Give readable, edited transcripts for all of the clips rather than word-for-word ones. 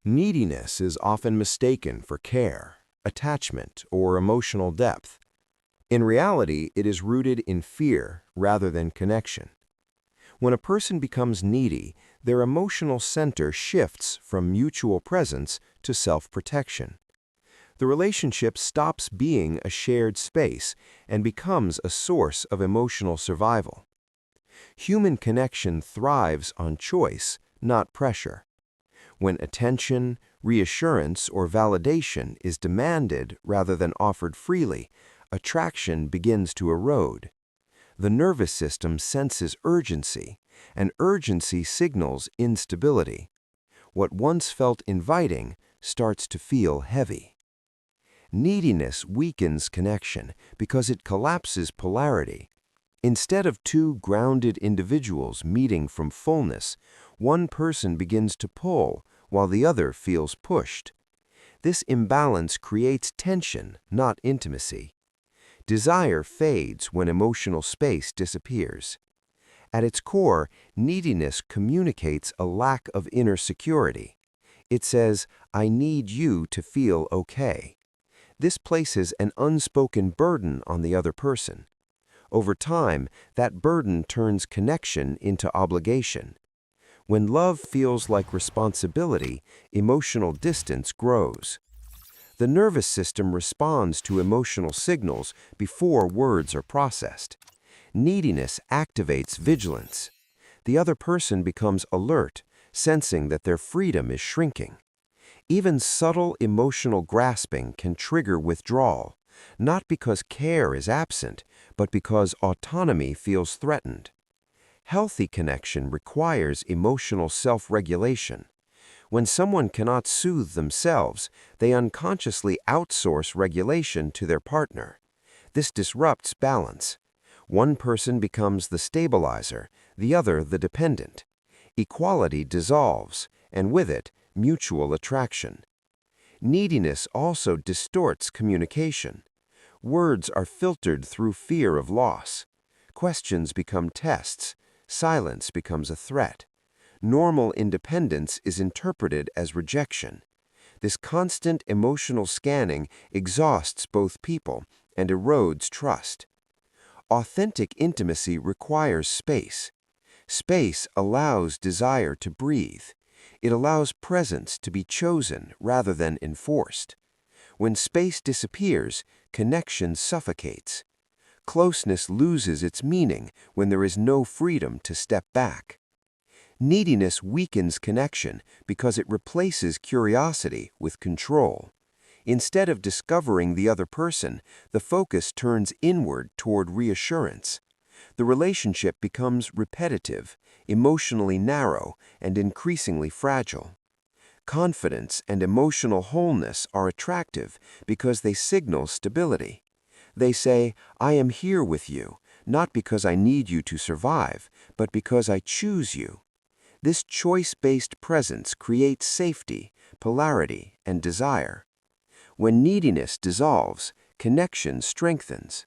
Neediness is often mistaken for care, attachment, or emotional depth. In reality, it is rooted in fear rather than connection. When a person becomes needy, their emotional center shifts from mutual presence to self-protection. The relationship stops being a shared space and becomes a source of emotional survival. Human connection thrives on choice, not pressure. When attention, reassurance, or validation is demanded rather than offered freely, attraction begins to erode. The nervous system senses urgency, and urgency signals instability. What once felt inviting starts to feel heavy. Neediness weakens connection because it collapses polarity. Instead of two grounded individuals meeting from fullness, one person begins to pull while the other feels pushed. This imbalance creates tension, not intimacy. Desire fades when emotional space disappears. At its core, neediness communicates a lack of inner security. It says, "I need you to feel okay." This places an unspoken burden on the other person. Over time, that burden turns connection into obligation. When love feels like responsibility, emotional distance grows. The nervous system responds to emotional signals before words are processed. Neediness activates vigilance. The other person becomes alert, sensing that their freedom is shrinking. Even subtle emotional grasping can trigger withdrawal, not because care is absent, but because autonomy feels threatened. Healthy connection requires emotional self-regulation. When someone cannot soothe themselves, they unconsciously outsource regulation to their partner. This disrupts balance. One person becomes the stabilizer, the other the dependent. Equality dissolves, and with it, mutual attraction. Neediness also distorts communication. Words are filtered through fear of loss. Questions become tests. Silence becomes a threat. Normal independence is interpreted as rejection. This constant emotional scanning exhausts both people and erodes trust. Authentic intimacy requires space. Space allows desire to breathe. It allows presence to be chosen rather than enforced. When space disappears, connection suffocates. Closeness loses its meaning when there is no freedom to step back. Neediness weakens connection because it replaces curiosity with control. Instead of discovering the other person, the focus turns inward toward reassurance. The relationship becomes repetitive, emotionally narrow, and increasingly fragile. Confidence and emotional wholeness are attractive because they signal stability. They say, "I am here with you, not because I need you to survive, but because I choose you." This choice-based presence creates safety, polarity, and desire. When neediness dissolves, connection strengthens.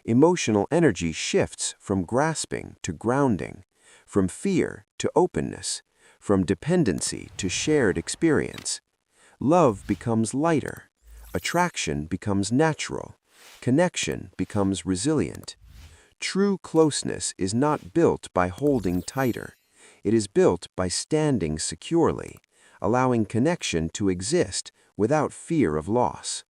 Emotional energy shifts from grasping to grounding, from fear to openness, from dependency to shared experience. Love becomes lighter. Attraction becomes natural. Connection becomes resilient. True closeness is not built by holding tighter. It is built by standing securely, allowing connection to exist without fear of loss.